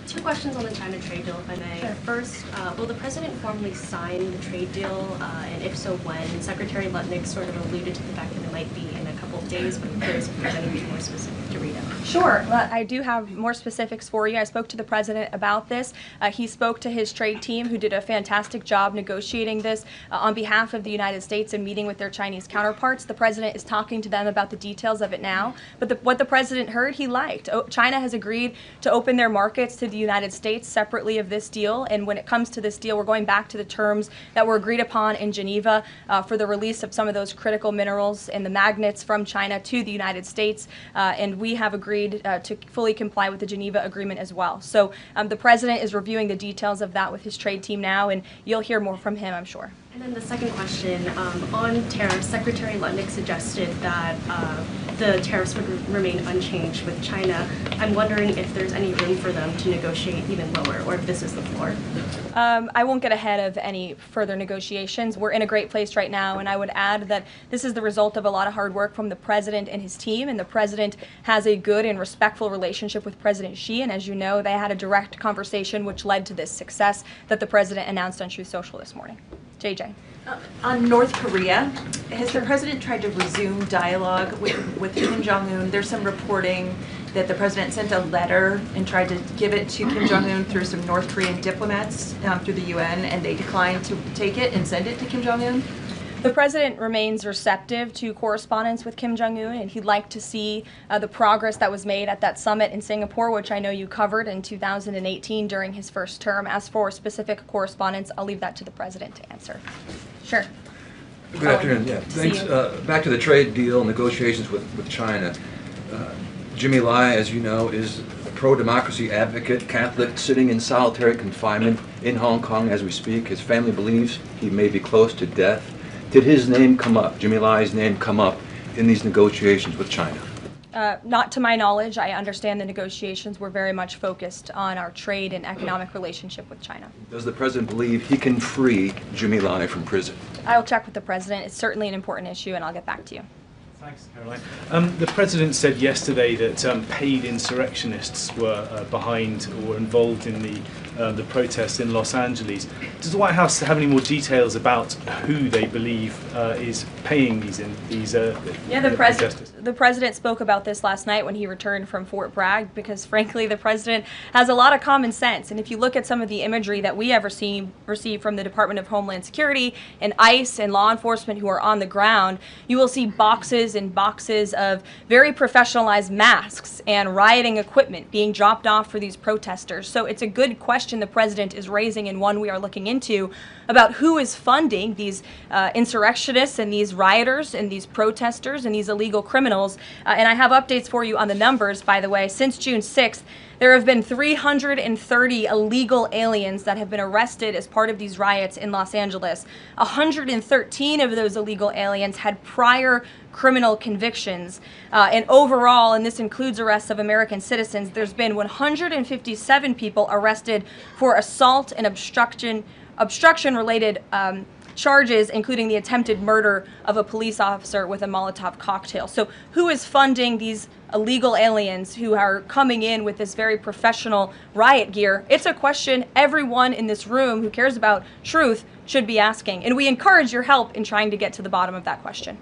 Two questions on the China trade deal, if I may. Sure. First, will the president formally sign the trade deal? And if so, when? Secretary Lutnick sort of alluded to the fact that it might be in a couple of days, but I'm curious if there's anything more specific to read out. Sure. Well, I do have more specifics for you. I spoke to the president about this. He spoke to his trade team, who did a fantastic job negotiating this on behalf of the United States and meeting with their Chinese counterparts. The president is talking to them about the details of it now. But what the president heard, he liked. China has agreed to open their markets to the United States separately of this deal. And when it comes to this deal, we're going back to the terms that were agreed upon in Geneva for the release of some of those critical minerals and the magnets from China to the United States. And we have agreed to fully comply with the Geneva Agreement as well. So the president is reviewing the details of that with his trade team now, and you'll hear more from him, I'm sure. And then the second question, on tariffs, Secretary Lutnick suggested that the tariffs would remain unchanged with China. I'm wondering if there's any room for them to negotiate even lower, or if this is the floor. I won't get ahead of any further negotiations. We're in a great place right now, and I would add that this is the result of a lot of hard work from the president and his team, and the president has a good and respectful relationship with President Xi, and as you know, they had a direct conversation which led to this success that the president announced on Truth Social this morning. JJ. On North Korea, has the president tried to resume dialogue with Kim Jong-un? There's some reporting that the president sent a letter and tried to give it to Kim Jong-un through some North Korean diplomats through the UN, and they declined to take it and send it to Kim Jong-un? The president remains receptive to correspondence with Kim Jong-un, and he'd like to see the progress that was made at that summit in Singapore, which I know you covered in 2018 during his first term. As for specific correspondence, I'll leave that to the president to answer. Sure. Good afternoon. Yeah, thanks. Back to the trade deal negotiations with China. Jimmy Lai, as you know, is a pro-democracy advocate, Catholic, sitting in solitary confinement in Hong Kong as we speak. His family believes he may be close to death. Did his name come up, Jimmy Lai's name come up in these negotiations with China? Not to my knowledge. I understand the negotiations were very much focused on our trade and economic relationship with China. Does the president believe he can free Jimmy Lai from prison? I'll check with the president. It's certainly an important issue, and I'll get back to you. Thanks, Caroline. The president said yesterday that paid insurrectionists were behind or were involved in the protests in Los Angeles. Does the White House have any more details about who they believe is paying these protesters? The president spoke about this last night when he returned from Fort Bragg, because frankly the president has a lot of common sense. And if you look at some of the imagery that we have received from the Department of Homeland Security and ICE and law enforcement who are on the ground, you will see boxes and boxes of very professionalized masks and rioting equipment being dropped off for these protesters. So it's a good question the president is raising, and one we are looking into, about who is funding these insurrectionists and these rioters and these protesters and these illegal criminals. And I have updates for you on the numbers, by the way. Since June 6th, there have been 330 illegal aliens that have been arrested as part of these riots in Los Angeles. 113 of those illegal aliens had prior criminal convictions. And overall, and this includes arrests of American citizens, there's been 157 people arrested for assault and obstruction-related charges, including the attempted murder of a police officer with a Molotov cocktail. So who is funding these illegal aliens who are coming in with this very professional riot gear? It's a question everyone in this room who cares about truth should be asking. And we encourage your help in trying to get to the bottom of that question.